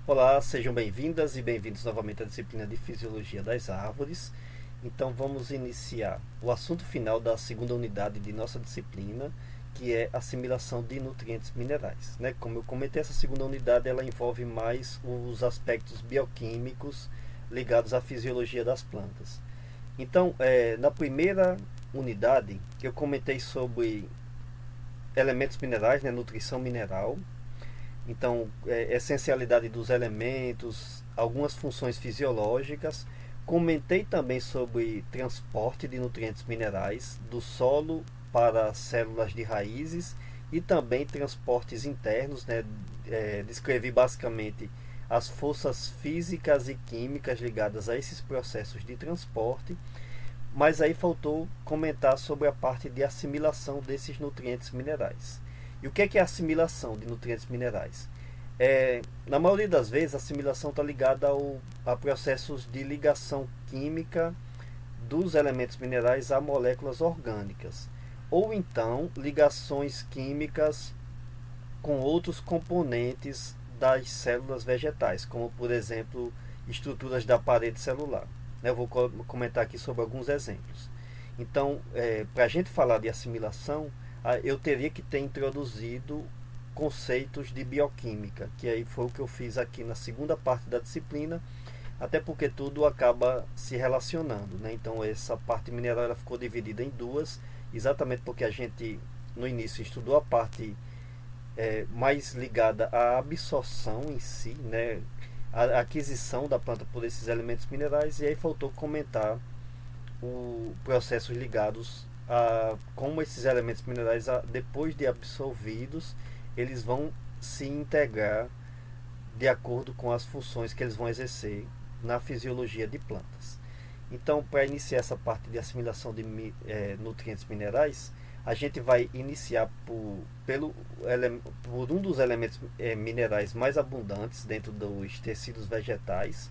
Olá, sejam bem-vindas e bem-vindos novamente à disciplina de Fisiologia das Árvores. Então vamos iniciar o assunto final da segunda unidade de nossa disciplina, que é assimilação de nutrientes minerais. Como eu comentei, essa segunda unidade ela envolve mais os aspectos bioquímicos ligados à fisiologia das plantas. Então, na primeira unidade, eu comentei sobre elementos minerais, nutrição mineral. Então, essencialidade dos elementos, algumas funções fisiológicas. Comentei também sobre transporte de nutrientes minerais do solo para células de raízes e também transportes internos. Descrevi basicamente as forças físicas e químicas ligadas a esses processos de transporte, mas aí faltou comentar sobre a parte de assimilação desses nutrientes minerais. E o que é a assimilação de nutrientes minerais? Na maioria das vezes, a assimilação está ligada a processos de ligação química dos elementos minerais a moléculas orgânicas, ou então ligações químicas com outros componentes das células vegetais, como por exemplo estruturas da parede celular. Eu vou comentar aqui sobre alguns exemplos. Então, para a gente falar de assimilação, eu teria que ter introduzido conceitos de bioquímica, que aí foi o que eu fiz aqui na segunda parte da disciplina, até porque tudo acaba se relacionando. Então, essa parte mineral ela ficou dividida em duas, exatamente porque a gente no início estudou a parte mais ligada à absorção em si, a aquisição da planta por esses elementos minerais, e aí faltou comentar processos ligados a como esses elementos minerais, depois de absorvidos, eles vão se integrar de acordo com as funções que eles vão exercer na fisiologia de plantas. Então, para iniciar essa parte de assimilação de nutrientes minerais, a gente vai iniciar por um dos elementos minerais mais abundantes dentro dos tecidos vegetais.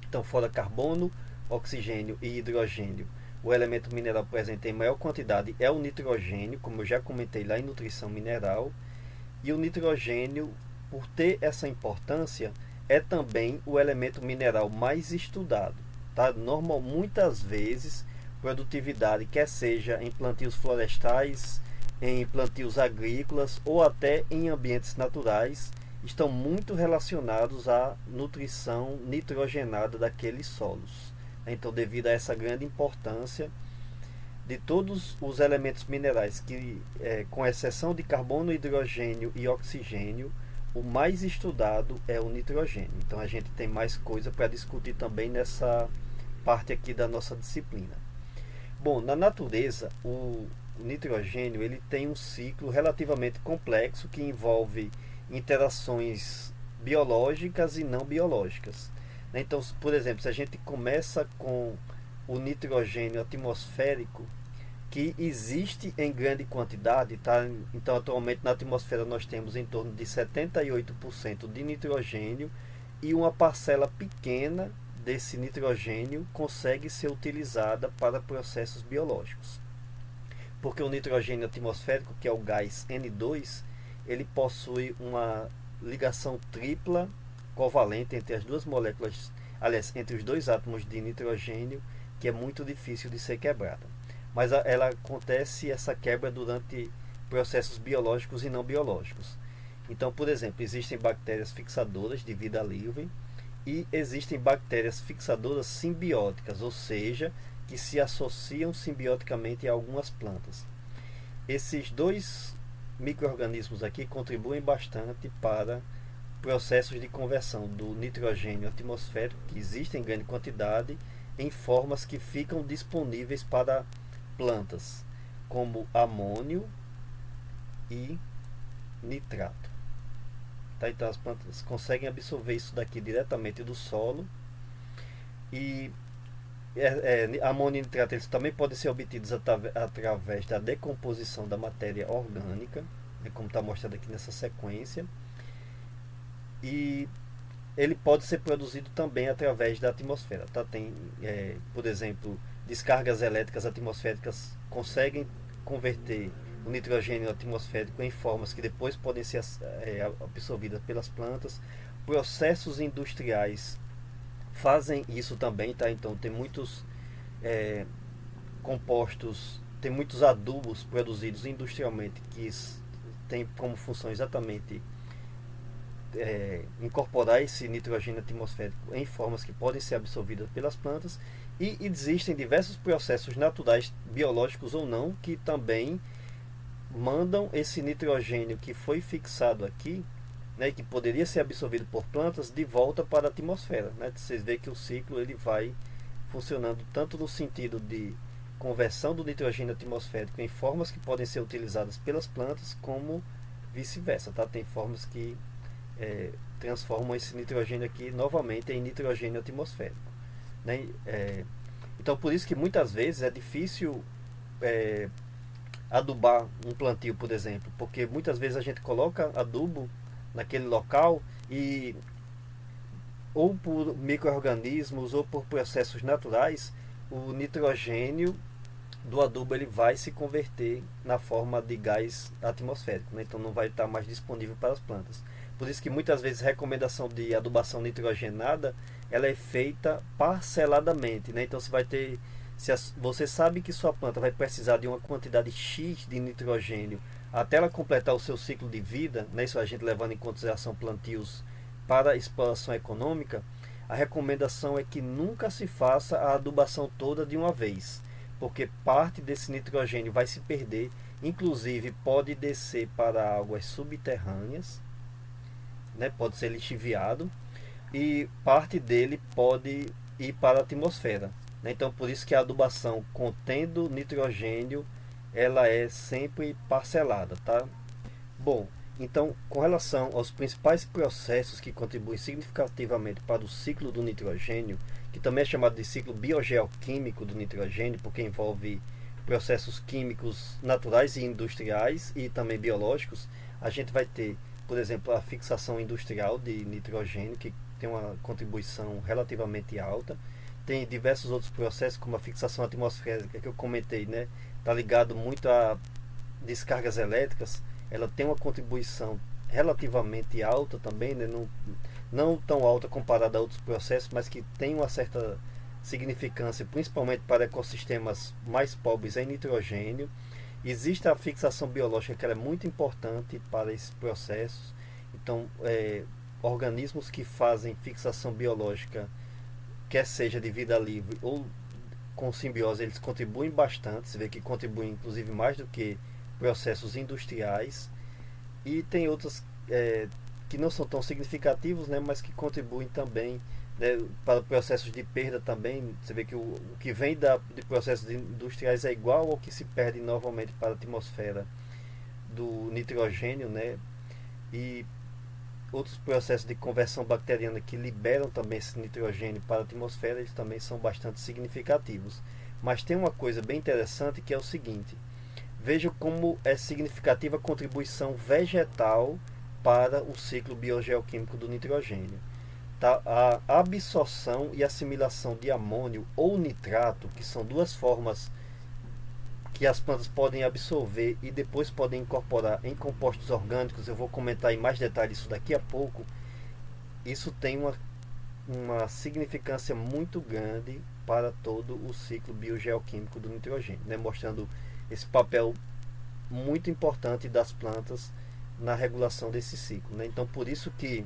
Então, fora carbono, oxigênio e hidrogênio, o elemento mineral presente em maior quantidade é o nitrogênio, como eu já comentei lá em nutrição mineral. E o nitrogênio, por ter essa importância, é também o elemento mineral mais estudado. Tá? Muitas vezes, produtividade, quer seja em plantios florestais, em plantios agrícolas ou até em ambientes naturais, estão muito relacionados à nutrição nitrogenada daqueles solos. Então, devido a essa grande importância de todos os elementos minerais, que com exceção de carbono, hidrogênio e oxigênio, o mais estudado é o nitrogênio. Então a gente tem mais coisa para discutir também nessa parte aqui da nossa disciplina. Bom, na natureza, o nitrogênio ele tem um ciclo relativamente complexo que envolve interações biológicas e não biológicas. Então, por exemplo, se a gente começa com o nitrogênio atmosférico, que existe em grande quantidade, tá? Então, atualmente na atmosfera nós temos em torno de 78% de nitrogênio, e uma parcela pequena desse nitrogênio consegue ser utilizada para processos biológicos. Porque o nitrogênio atmosférico, que é o gás N2, ele possui uma ligação tripla covalente entre as duas moléculas, aliás, entre os dois átomos de nitrogênio, que é muito difícil de ser quebrada. Mas ela acontece, essa quebra, durante processos biológicos e não biológicos. Então, por exemplo, existem bactérias fixadoras de vida livre e existem bactérias fixadoras simbióticas, ou seja, que se associam simbioticamente a algumas plantas. Esses dois micro-organismos aqui contribuem bastante para processos de conversão do nitrogênio atmosférico, que existe em grande quantidade, em formas que ficam disponíveis para plantas, como amônio e nitrato. Tá? Então as plantas conseguem absorver isso daqui diretamente do solo. E amônio e nitrato eles também podem ser obtidos através da decomposição da matéria orgânica, como está mostrado aqui nessa sequência. E ele pode ser produzido também através da atmosfera. Tá? Tem, por exemplo, descargas elétricas atmosféricas conseguem converter o nitrogênio atmosférico em formas que depois podem ser absorvidas pelas plantas, processos industriais fazem isso também, tá? Então tem muitos compostos, tem muitos adubos produzidos industrialmente que têm como função exatamente incorporar esse nitrogênio atmosférico em formas que podem ser absorvidas pelas plantas, e existem diversos processos naturais, biológicos ou não, que também mandam esse nitrogênio que foi fixado aqui, né, que poderia ser absorvido por plantas, de volta para a atmosfera, né? Vocês veem que o ciclo ele vai funcionando tanto no sentido de conversão do nitrogênio atmosférico em formas que podem ser utilizadas pelas plantas, como vice-versa, tá? Tem formas que transformam esse nitrogênio aqui novamente em nitrogênio atmosférico, né? Então por isso que muitas vezes é difícil adubar um plantio, por exemplo, porque muitas vezes a gente coloca adubo naquele local e, ou por micro-organismos ou por processos naturais, o nitrogênio do adubo ele vai se converter na forma de gás atmosférico, né? Então não vai estar mais disponível para as plantas. Por isso que muitas vezes a recomendação de adubação nitrogenada ela é feita parceladamente, né? Então você vai ter, você sabe que sua planta vai precisar de uma quantidade X de nitrogênio até ela completar o seu ciclo de vida, né? Isso a gente levando em consideração plantios para exploração econômica. A recomendação é que nunca se faça a adubação toda de uma vez, porque parte desse nitrogênio vai se perder, inclusive pode descer para águas subterrâneas, né? Pode ser lixiviado, e parte dele pode ir para a atmosfera, né? Então por isso que a adubação contendo nitrogênio ela é sempre parcelada, tá? Bom, então com relação aos principais processos que contribuem significativamente para o ciclo do nitrogênio, que também é chamado de ciclo biogeoquímico do nitrogênio, porque envolve processos químicos naturais e industriais e também biológicos, a gente vai ter, por exemplo, a fixação industrial de nitrogênio, que tem uma contribuição relativamente alta. Tem diversos outros processos, como a fixação atmosférica, que eu comentei, né? Está ligado muito a descargas elétricas. Ela tem uma contribuição relativamente alta também, né? Não tão alta comparada a outros processos, mas que tem uma certa significância, principalmente para ecossistemas mais pobres em nitrogênio. Existe a fixação biológica, que ela é muito importante para esses processos. Então, organismos que fazem fixação biológica, quer seja de vida livre ou com simbiose, eles contribuem bastante. Você vê que contribuem inclusive mais do que processos industriais. E tem outros que não são tão significativos, né, mas que contribuem também, né, para processos de perda também. Você vê que o que vem de processos industriais é igual ao que se perde novamente para a atmosfera do nitrogênio, né? E outros processos de conversão bacteriana que liberam também esse nitrogênio para a atmosfera, eles também são bastante significativos. Mas tem uma coisa bem interessante, que é o seguinte: veja como é significativa a contribuição vegetal para o ciclo biogeoquímico do nitrogênio. Tá? A absorção e assimilação de amônio ou nitrato, que são duas formas que as plantas podem absorver e depois podem incorporar em compostos orgânicos. Eu vou comentar em mais detalhes isso daqui a pouco. Isso tem uma significância muito grande para todo o ciclo biogeoquímico do nitrogênio, né? Mostrando esse papel muito importante das plantas na regulação desse ciclo, né? Então por isso que,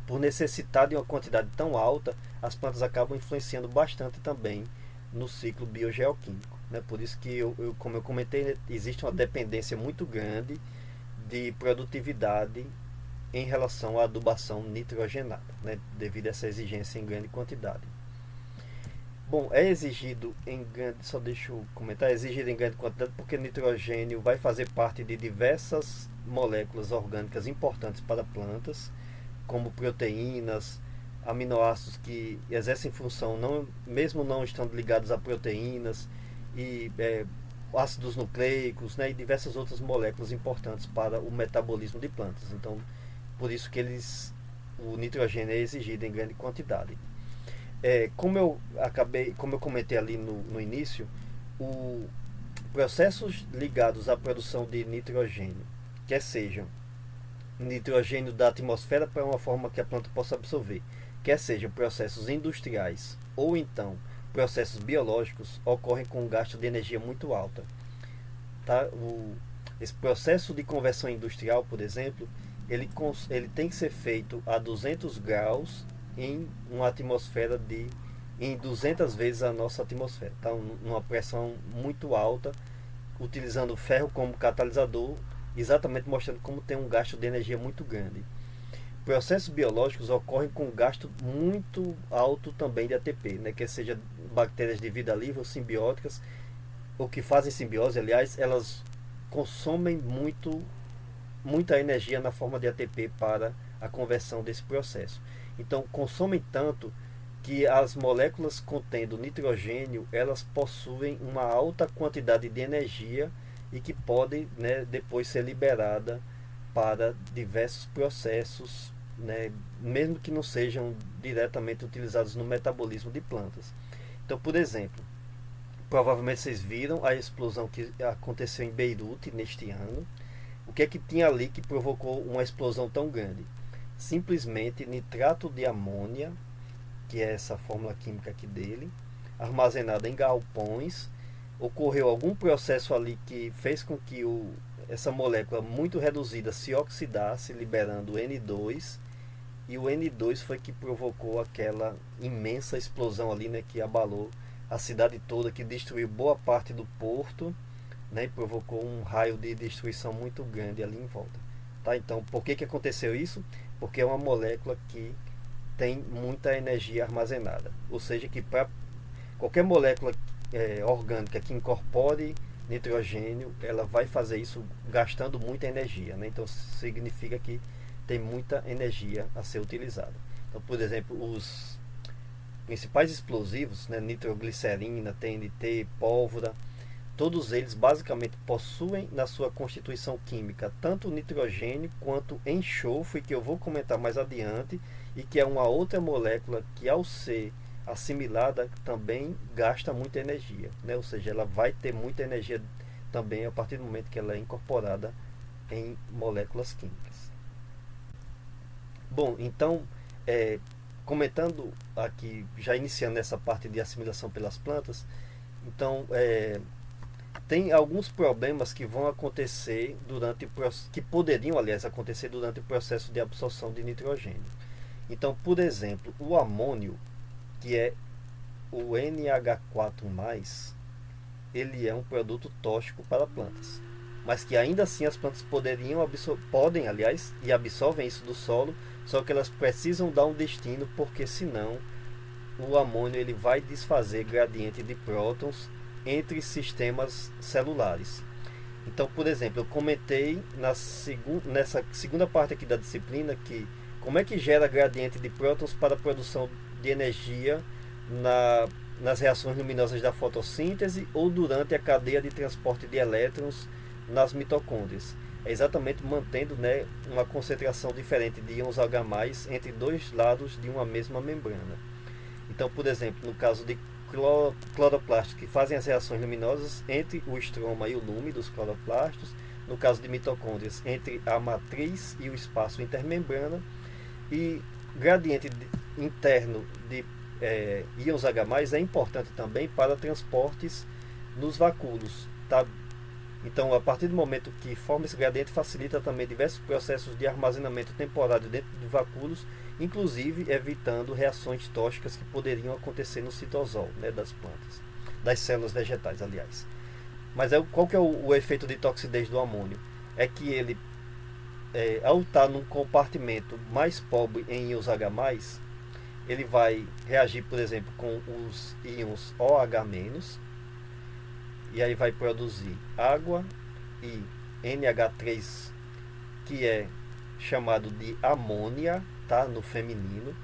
por necessitar de uma quantidade tão alta, as plantas acabam influenciando bastante também no ciclo biogeoquímico, né? Por isso que, como eu comentei, existe uma dependência muito grande de produtividade em relação à adubação nitrogenada, né? Devido a essa exigência em grande quantidade. Bom, é exigido em grande, só deixa eu comentar, é exigido em grande quantidade porque o nitrogênio vai fazer parte de diversas moléculas orgânicas importantes para plantas, como proteínas, aminoácidos que exercem função mesmo não estando ligados a proteínas, e ácidos nucleicos, né, e diversas outras moléculas importantes para o metabolismo de plantas. Então, por isso que o nitrogênio é exigido em grande quantidade. Como eu comentei ali no início, processos ligados à produção de nitrogênio, quer sejam nitrogênio da atmosfera para uma forma que a planta possa absorver. Quer sejam processos industriais ou então processos biológicos, ocorrem com um gasto de energia muito alta. Tá? Esse processo de conversão industrial, por exemplo, ele tem que ser feito a 200 graus em uma atmosfera em 200 vezes a nossa atmosfera, tá? Numa pressão muito alta, utilizando ferro como catalisador, exatamente mostrando como tem um gasto de energia muito grande. Processos biológicos ocorrem com um gasto muito alto também de ATP, né? Que seja bactérias de vida livre ou simbióticas, ou que fazem simbiose, aliás, elas consomem muita energia na forma de ATP para a conversão desse processo. Então, consomem tanto que as moléculas contendo nitrogênio, elas possuem uma alta quantidade de energia e que pode, né, depois ser liberada para diversos processos, né, mesmo que não sejam diretamente utilizados no metabolismo de plantas. Então, por exemplo, provavelmente vocês viram a explosão que aconteceu em Beirute neste ano. O que é que tinha ali que provocou uma explosão tão grande? Simplesmente nitrato de amônia, que é essa fórmula química aqui dele, armazenada em galpões. Ocorreu algum processo ali que fez com que essa molécula muito reduzida se oxidasse, liberando N2, e o N2 foi que provocou aquela imensa explosão ali, né, que abalou a cidade toda, que destruiu boa parte do porto, né, e provocou um raio de destruição muito grande ali em volta. Tá? Então, por que aconteceu isso? Porque é uma molécula que tem muita energia armazenada. Ou seja, que para qualquer molécula orgânica que incorpore nitrogênio, ela vai fazer isso gastando muita energia. Né? Então, significa que tem muita energia a ser utilizada. Então, por exemplo, os principais explosivos, né, nitroglicerina, TNT, pólvora, todos eles basicamente possuem na sua constituição química tanto nitrogênio quanto enxofre, que eu vou comentar mais adiante, e que é uma outra molécula que, ao ser assimilada, também gasta muita energia, né? Ou seja, ela vai ter muita energia também a partir do momento que ela é incorporada em moléculas químicas. Bom, então, comentando aqui, já iniciando essa parte de assimilação pelas plantas, então, tem alguns problemas que vão acontecer que poderiam, aliás, acontecer durante o processo de absorção de nitrogênio. Então, por exemplo, o amônio, que é o NH4+, ele é um produto tóxico para plantas, mas que ainda assim as plantas podem, aliás, e absorvem isso do solo, só que elas precisam dar um destino, porque senão o amônio ele vai desfazer gradiente de prótons entre sistemas celulares. Então, por exemplo, eu comentei nessa segunda parte aqui da disciplina que como é que gera gradiente de prótons para a produção de energia nas reações luminosas da fotossíntese ou durante a cadeia de transporte de elétrons nas mitocôndrias. É exatamente mantendo, né, uma concentração diferente de íons H+, entre dois lados de uma mesma membrana. Então, por exemplo, no caso de cloroplastos que fazem as reações luminosas entre o estroma e o lume dos cloroplastos, no caso de mitocôndrias entre a matriz e o espaço intermembrana, e gradiente interno de íons H+, é importante também para transportes nos vacúolos, tá? Então, a partir do momento que forma esse gradiente, facilita também diversos processos de armazenamento temporário dentro de vacúolos, inclusive evitando reações tóxicas que poderiam acontecer no citosol, né, das plantas, das células vegetais, aliás. Mas qual que é o efeito de toxidez do amônio? É que ele, ao estar num compartimento mais pobre em íons H+, ele vai reagir, por exemplo, com os íons OH-, e aí vai produzir água e NH3, que é chamado de amônia, tá, no feminino.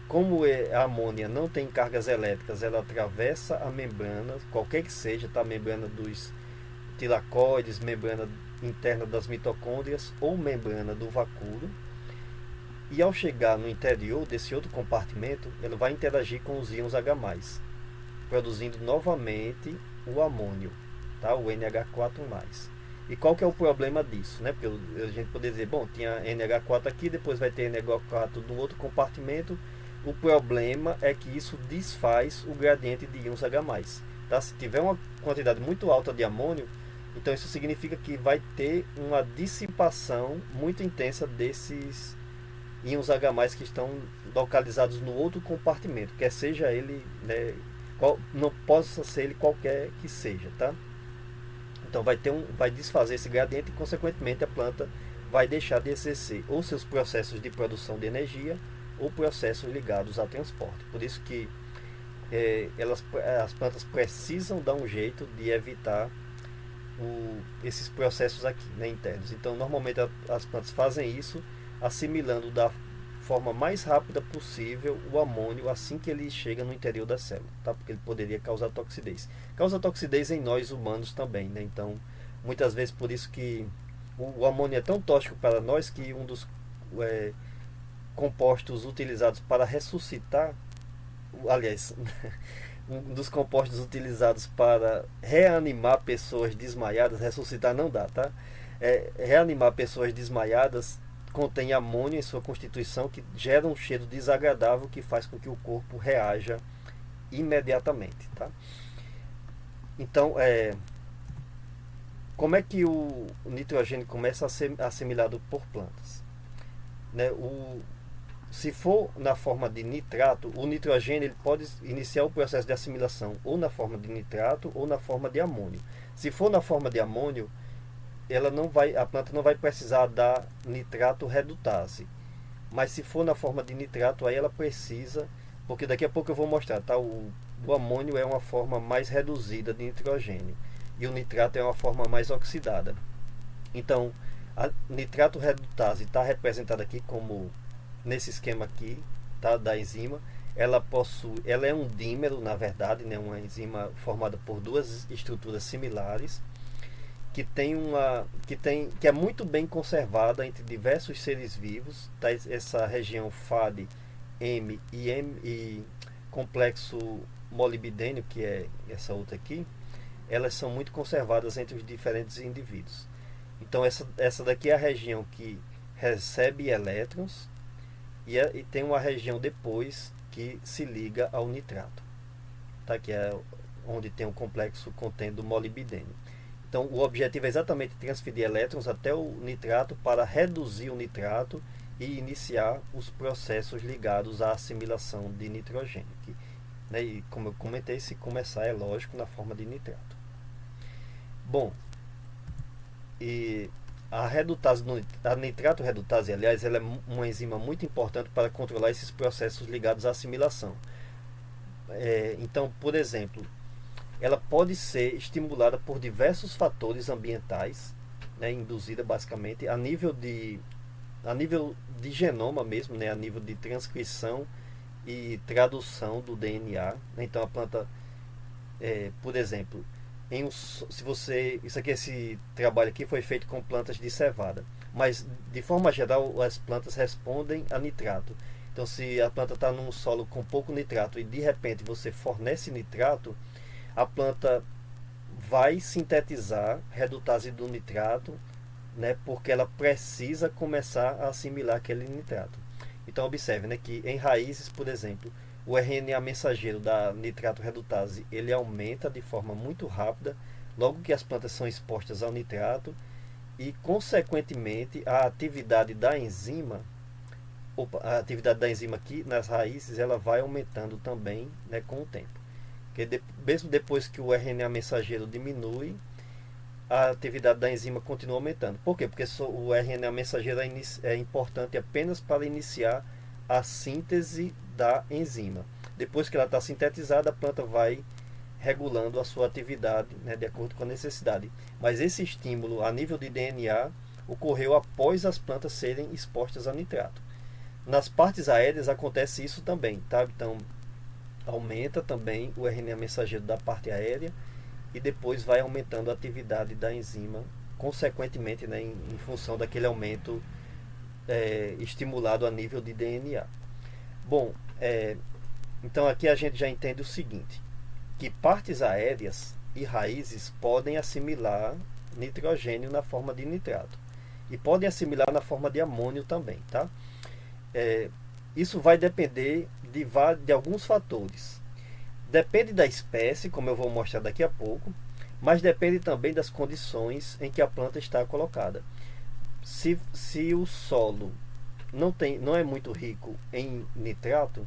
Como a amônia não tem cargas elétricas, ela atravessa a membrana, qualquer que seja, tá, membrana dos tilacoides, membrana interna das mitocôndrias ou membrana do vacúolo. E ao chegar no interior desse outro compartimento, ela vai interagir com os íons H+, produzindo novamente o amônio, tá? O NH4+. E qual que é o problema disso, né? Porque a gente poderia dizer, bom, tinha NH4 aqui, depois vai ter NH4 no outro compartimento. O problema é que isso desfaz o gradiente de íons H+. Tá? Se tiver uma quantidade muito alta de amônio, então isso significa que vai ter uma dissipação muito intensa desses íons H+, que estão localizados no outro compartimento, quer seja ele, né, não possa ser ele qualquer que seja, tá? Então vai desfazer esse gradiente e consequentemente a planta vai deixar de exercer ou seus processos de produção de energia ou processos ligados a transporte. Por isso que as plantas precisam dar um jeito de evitar esses processos aqui, né, internos. Então normalmente as plantas fazem isso assimilando da forma mais rápida possível o amônio assim que ele chega no interior da célula, tá? Porque ele poderia causar toxidez. Causa toxidez em nós humanos também, né? Então, muitas vezes por isso que o amônio é tão tóxico para nós que um dos compostos utilizados para ressuscitar, aliás, um dos compostos utilizados para reanimar pessoas desmaiadas, ressuscitar não dá, tá? Reanimar pessoas desmaiadas contém amônio em sua constituição que gera um cheiro desagradável que faz com que o corpo reaja imediatamente, tá? Então, como é que o nitrogênio começa a ser assimilado por plantas? Né? Se for na forma de nitrato, o nitrogênio ele pode iniciar o processo de assimilação ou na forma de nitrato ou na forma de amônio. Se for na forma de amônio, a planta não vai precisar dar nitrato redutase. Mas se for na forma de nitrato, aí ela precisa, porque daqui a pouco eu vou mostrar, tá? O amônio é uma forma mais reduzida de nitrogênio e o nitrato é uma forma mais oxidada. Então, a nitrato redutase está representada aqui como nesse esquema aqui, tá? Da enzima. Ela é um dímero, na verdade, né? Uma enzima formada por duas estruturas similares que é muito bem conservada entre diversos seres vivos, tá? Essa região FAD M e complexo molibdênio, que é essa outra aqui, elas são muito conservadas entre os diferentes indivíduos. Então essa daqui é a região que recebe elétrons e tem uma região depois que se liga ao nitrato, tá? Que é onde tem um complexo contendo molibdênio. Então, o objetivo é exatamente transferir elétrons até o nitrato para reduzir o nitrato e iniciar os processos ligados à assimilação de nitrogênio. Né, e como eu comentei, se começar é lógico na forma de nitrato. Bom, e a nitrato redutase, aliás, ela é uma enzima muito importante para controlar esses processos ligados à assimilação. Então, por exemplo, ela pode ser estimulada por diversos fatores ambientais, né, induzida basicamente a nível de genoma mesmo, né, a nível de transcrição e tradução do DNA. Então a planta, por exemplo, esse trabalho aqui foi feito com plantas de cevada, mas de forma geral as plantas respondem a nitrato. Então se a planta está num solo com pouco nitrato e de repente você fornece nitrato, a planta vai sintetizar redutase do nitrato, né, porque ela precisa começar a assimilar aquele nitrato. Então observe, né, que em raízes, por exemplo, o RNA mensageiro da nitrato redutase ele aumenta de forma muito rápida logo que as plantas são expostas ao nitrato e consequentemente a atividade da enzima aqui nas raízes ela vai aumentando também, né, com o tempo. Porque mesmo depois que o RNA mensageiro diminui, a atividade da enzima continua aumentando. Por quê? Porque o RNA mensageiro é importante apenas para iniciar a síntese da enzima. Depois que ela está sintetizada, a planta vai regulando a sua atividade, né, de acordo com a necessidade. Mas esse estímulo a nível de DNA ocorreu após as plantas serem expostas a nitrato. Nas partes aéreas acontece isso também, tá? Então aumenta também o RNA mensageiro da parte aérea e depois vai aumentando a atividade da enzima, consequentemente, né, em função daquele aumento estimulado a nível de DNA. Bom, então aqui a gente já entende o seguinte, que partes aéreas e raízes podem assimilar nitrogênio na forma de nitrato. E podem assimilar na forma de amônio também, tá? Isso vai depender de alguns fatores. Depende da espécie, como eu vou mostrar daqui a pouco, mas depende também das condições em que a planta está colocada. Se o solo não é muito rico em nitrato,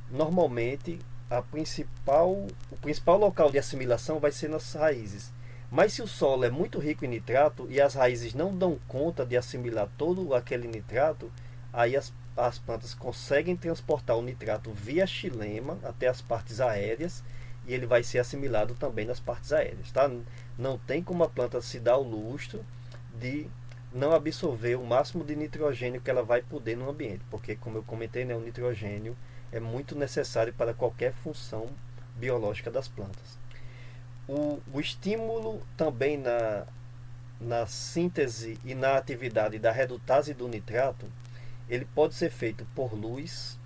normalmente o principal local de assimilação vai ser nas raízes. Mas se o solo é muito rico em nitrato e as raízes não dão conta de assimilar todo aquele nitrato, aí as plantas conseguem transportar o nitrato via xilema até as partes aéreas e ele vai ser assimilado também nas partes aéreas, tá? Não tem como a planta se dar o luxo de não absorver o máximo de nitrogênio que ela vai poder no ambiente, porque, como eu comentei, né, o nitrogênio é muito necessário para qualquer função biológica das plantas. O estímulo também na síntese e na atividade da redutase do nitrato, ele pode ser feito por luz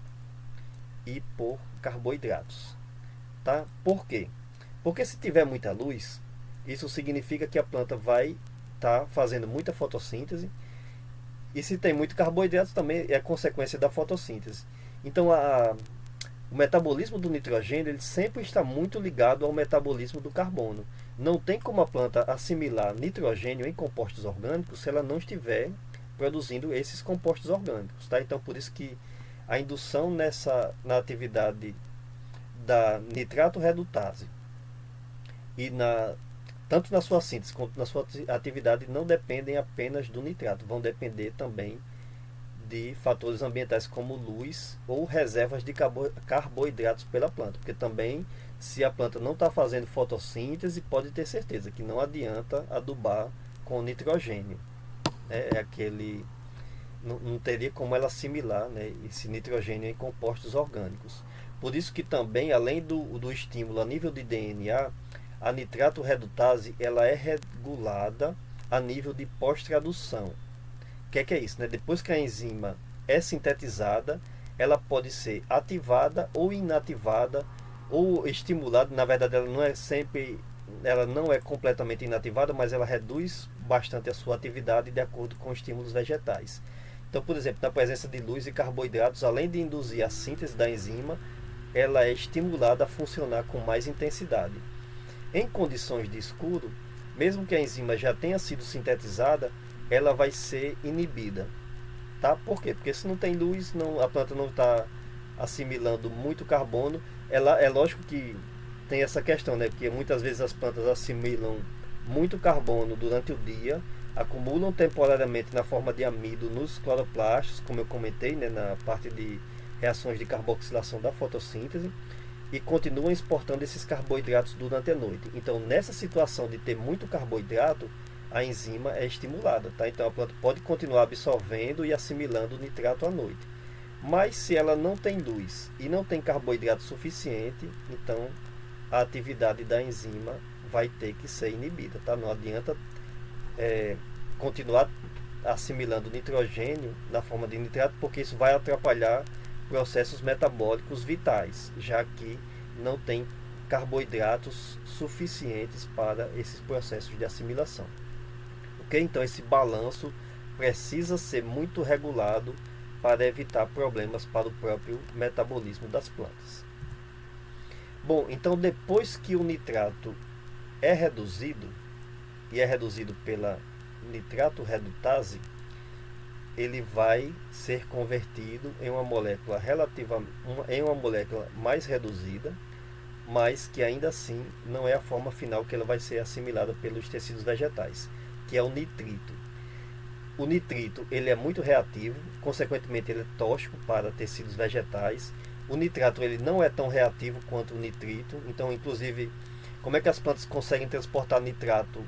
e por carboidratos. Tá? Por quê? Porque se tiver muita luz, isso significa que a planta vai estar fazendo muita fotossíntese, e se tem muito carboidrato também é consequência da fotossíntese. Então o metabolismo do nitrogênio ele sempre está muito ligado ao metabolismo do carbono. Não tem como a planta assimilar nitrogênio em compostos orgânicos se ela não estiver produzindo esses compostos orgânicos. Tá? Então, por isso que a indução na atividade da nitrato redutase e tanto na sua síntese quanto na sua atividade não dependem apenas do nitrato, vão depender também de fatores ambientais como luz ou reservas de carboidratos pela planta, porque também se a planta não está fazendo fotossíntese, pode ter certeza que não adianta adubar com nitrogênio. Não teria como ela assimilar, né, esse nitrogênio em compostos orgânicos. Por isso que também, além do estímulo a nível de DNA, a nitrato redutase ela é regulada a nível de pós-tradução. O que é isso? Né? Depois que a enzima é sintetizada, ela pode ser ativada ou inativada ou estimulada. Na verdade, ela não é completamente inativada, mas ela reduz bastante a sua atividade de acordo com estímulos vegetais. Então, por exemplo, na presença de luz e carboidratos, além de induzir a síntese da enzima, ela é estimulada a funcionar com mais intensidade. Em condições de escuro, mesmo que a enzima já tenha sido sintetizada, ela vai ser inibida. Tá? Por quê? Porque se não tem luz, a planta não está assimilando muito carbono. É lógico que tem essa questão, né? Porque muitas vezes as plantas assimilam muito carbono durante o dia, acumulam temporariamente na forma de amido nos cloroplastos, como eu comentei, né? Na parte de reações de carboxilação da fotossíntese, e continuam exportando esses carboidratos durante a noite. Então, nessa situação de ter muito carboidrato, a enzima é estimulada, tá? Então a planta pode continuar absorvendo e assimilando o nitrato à noite. Mas se ela não tem luz e não tem carboidrato suficiente, então a atividade da enzima vai ter que ser inibida, tá? Não adianta continuar assimilando nitrogênio na forma de nitrato, porque isso vai atrapalhar processos metabólicos vitais, já que não tem carboidratos suficientes para esses processos de assimilação. Ok? Então esse balanço precisa ser muito regulado para evitar problemas para o próprio metabolismo das plantas. Bom, então depois que o nitrato é reduzido, e é reduzido pela nitrato redutase, ele vai ser convertido em uma molécula em uma molécula mais reduzida, mas que ainda assim não é a forma final que ela vai ser assimilada pelos tecidos vegetais, que é o nitrito. O nitrito ele é muito reativo, consequentemente ele é tóxico para tecidos vegetais. O nitrato ele não é tão reativo quanto o nitrito, então inclusive como é que as plantas conseguem transportar nitrato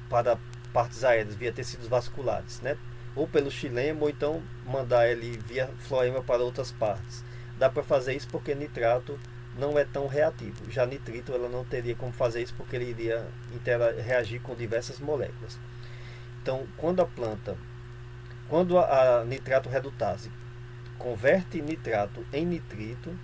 para partes aéreas via tecidos vasculares, né? Ou pelo xilema, ou então mandar ele via floema para outras partes. Dá para fazer isso porque nitrato não é tão reativo. Já nitrito ela não teria como fazer isso porque ele iria reagir com diversas moléculas. Então, quando a nitrato redutase converte nitrato em nitrito,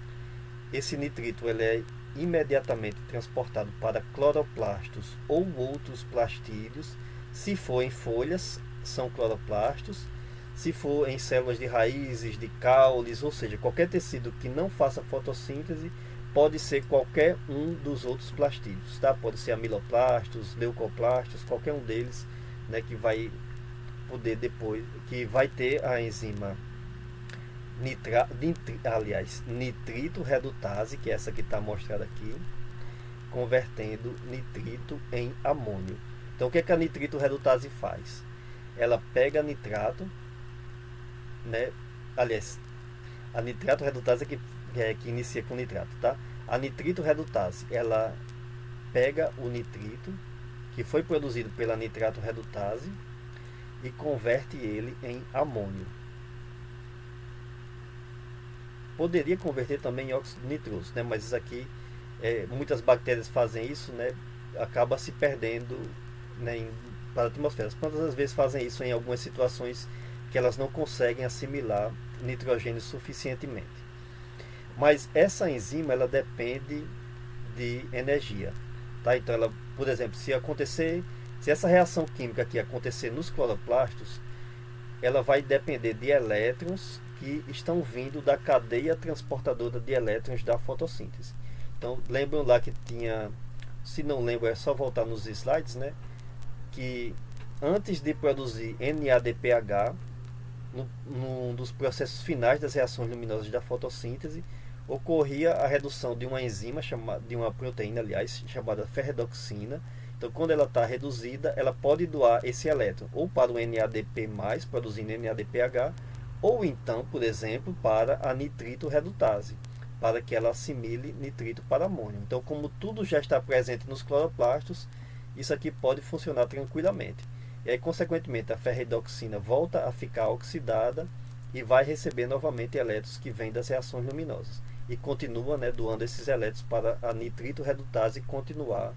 esse nitrito ele é imediatamente transportado para cloroplastos ou outros plastídeos Se for em folhas, são cloroplastos. Se for em células de raízes, de caules, ou seja, qualquer tecido que não faça fotossíntese, pode ser qualquer um dos outros plastídeos, tá? Pode ser amiloplastos, leucoplastos, qualquer um deles, né, que vai poder depois, que vai ter a enzima nitrito redutase, que é essa que está mostrada aqui, convertendo nitrito em amônio. Então, o que a nitrito redutase faz? Ela pega nitrato, né? Aliás, a nitrato redutase que inicia com nitrato, tá? A nitrito redutase, ela pega o nitrito que foi produzido pela nitrato redutase e converte ele em amônio. Poderia converter também em óxido nitroso, né? Mas isso aqui, muitas bactérias fazem isso, né? Acaba se perdendo, né, para a atmosfera. As plantas às vezes fazem isso em algumas situações que elas não conseguem assimilar nitrogênio suficientemente. Mas essa enzima, ela depende de energia, tá? Então ela, por exemplo, se essa reação química aqui acontecer nos cloroplastos, ela vai depender de elétrons que estão vindo da cadeia transportadora de elétrons da fotossíntese. Então, lembram lá que tinha, se não lembro, é só voltar nos slides, né? Que antes de produzir NADPH, num dos processos finais das reações luminosas da fotossíntese, ocorria a redução de uma enzima, de uma proteína, aliás, chamada ferredoxina. Então, quando ela está reduzida, ela pode doar esse elétron ou para o NADP+, produzindo NADPH, ou então, por exemplo, para a nitrito redutase, para que ela assimile nitrito para amônio. Então, como tudo já está presente nos cloroplastos, isso aqui pode funcionar tranquilamente. E aí, consequentemente, a ferredoxina volta a ficar oxidada e vai receber novamente elétrons que vêm das reações luminosas. E continua, né, doando esses elétrons para a nitrito redutase continuar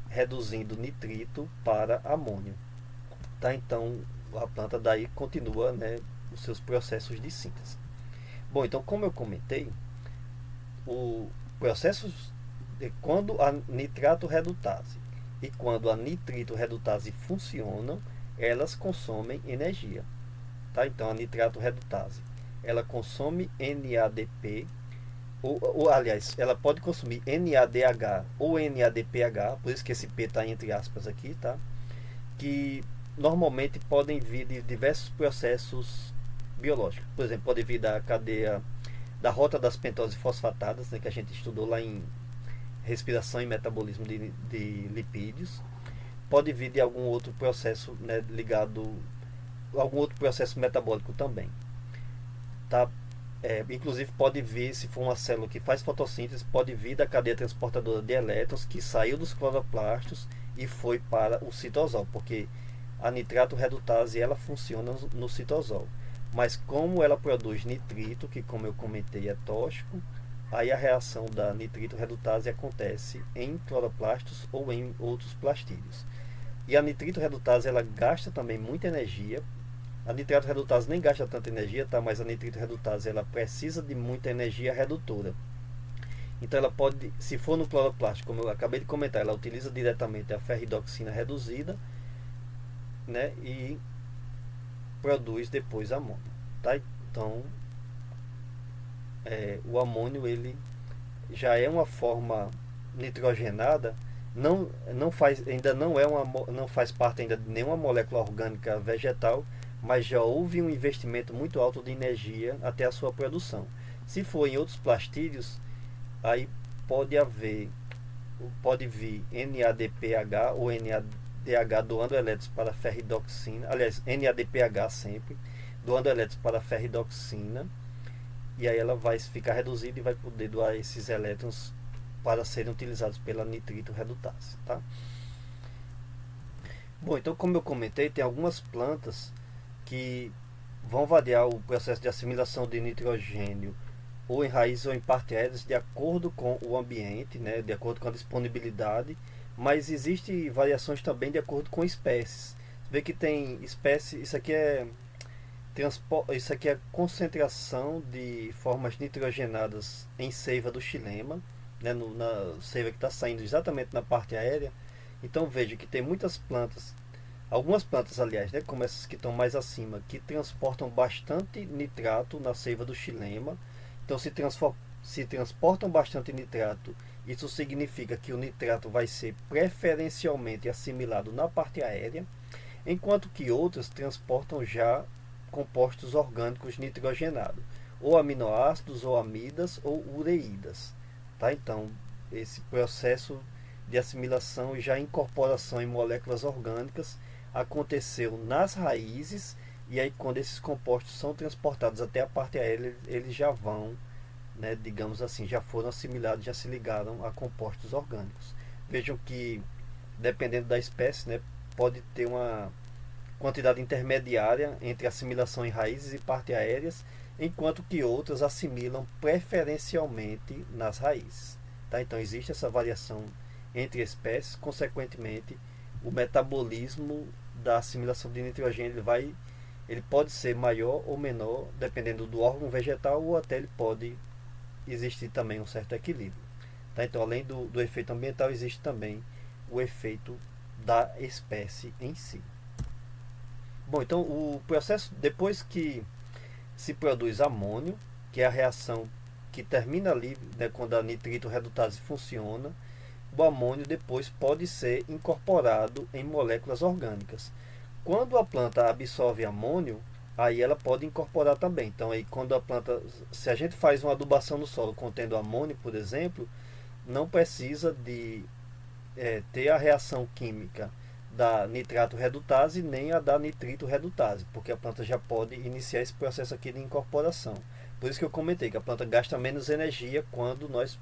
reduzindo nitrito para amônio. Tá? Então, a planta daí continua, né, os seus processos de síntese. Bom, então, como eu comentei, o processo quando a nitrato redutase e quando a nitrito redutase funcionam, elas consomem energia. Tá? Então, a nitrato redutase, ela consome NADP, aliás, ela pode consumir NADH ou NADPH, por isso que esse P está entre aspas aqui, tá? Que normalmente podem vir de diversos processos biológicos. Por exemplo, pode vir da cadeia da rota das pentoses fosfatadas, né, que a gente estudou lá em respiração e metabolismo de lipídios. Pode vir de algum outro processo, né, ligado a algum outro processo metabólico também, tá? Inclusive pode vir, se for uma célula que faz fotossíntese, pode vir da cadeia transportadora de elétrons que saiu dos cloroplastos e foi para o citosol, porque a nitrato redutase ela funciona no citosol. Mas como ela produz nitrito, que como eu comentei é tóxico, aí a reação da nitrito redutase acontece em cloroplastos ou em outros plastídeos. E a nitrito redutase ela gasta também muita energia. A nitrato redutase nem gasta tanta energia, tá? Mas a nitrito redutase ela precisa de muita energia redutora. Então ela pode, se for no cloroplasto, como eu acabei de comentar, ela utiliza diretamente a ferridoxina reduzida, né? E produz depois amônio, tá? Então o amônio ele já é uma forma nitrogenada, não faz, ainda não é não faz parte ainda de nenhuma molécula orgânica vegetal, mas já houve um investimento muito alto de energia até a sua produção. Se for em outros plastídeos, aí pode vir NADPH ou NADH doando elétrons para ferridoxina, aliás, NADPH sempre, doando elétrons para ferridoxina, e aí ela vai ficar reduzida e vai poder doar esses elétrons para serem utilizados pela nitrito redutase, tá? Bom, então como eu comentei, tem algumas plantas que vão variar o processo de assimilação de nitrogênio ou em raízes ou em partes aéreas de acordo com o ambiente, né, de acordo com a disponibilidade, mas existem variações também de acordo com espécies. Você vê que tem espécies, isso aqui é concentração de formas nitrogenadas em seiva do xilema, né, na seiva que está saindo exatamente na parte aérea. Então veja que tem muitas plantas Algumas plantas, aliás, né, como essas que estão mais acima, que transportam bastante nitrato na seiva do xilema. Então, se transportam bastante nitrato, isso significa que o nitrato vai ser preferencialmente assimilado na parte aérea, enquanto que outras transportam já compostos orgânicos nitrogenados, ou aminoácidos, ou amidas, ou ureídas. Tá? Então, esse processo de assimilação e já incorporação em moléculas orgânicas aconteceu nas raízes, e aí quando esses compostos são transportados até a parte aérea, eles já vão, né, digamos assim, já foram assimilados, já se ligaram a compostos orgânicos. Vejam que, dependendo da espécie, né, pode ter uma quantidade intermediária entre assimilação em raízes e parte aéreas, enquanto que outras assimilam preferencialmente nas raízes. Tá? Então existe essa variação entre espécies, consequentemente o metabolismo da assimilação de nitrogênio ele pode ser maior ou menor, dependendo do órgão vegetal, ou até ele pode existir também um certo equilíbrio. Tá? Então, além do efeito ambiental, existe também o efeito da espécie em si. Bom, então o processo, depois que se produz amônio, que é a reação que termina ali, né, quando a nitrito redutase funciona, o amônio depois pode ser incorporado em moléculas orgânicas. Quando a planta absorve amônio, aí ela pode incorporar também. Então, aí quando a planta, se a gente faz uma adubação no solo contendo amônio, por exemplo, não precisa de ter a reação química da nitrato redutase nem a da nitrito redutase, porque a planta já pode iniciar esse processo aqui de incorporação. Por isso que eu comentei que a planta gasta menos energia quando nós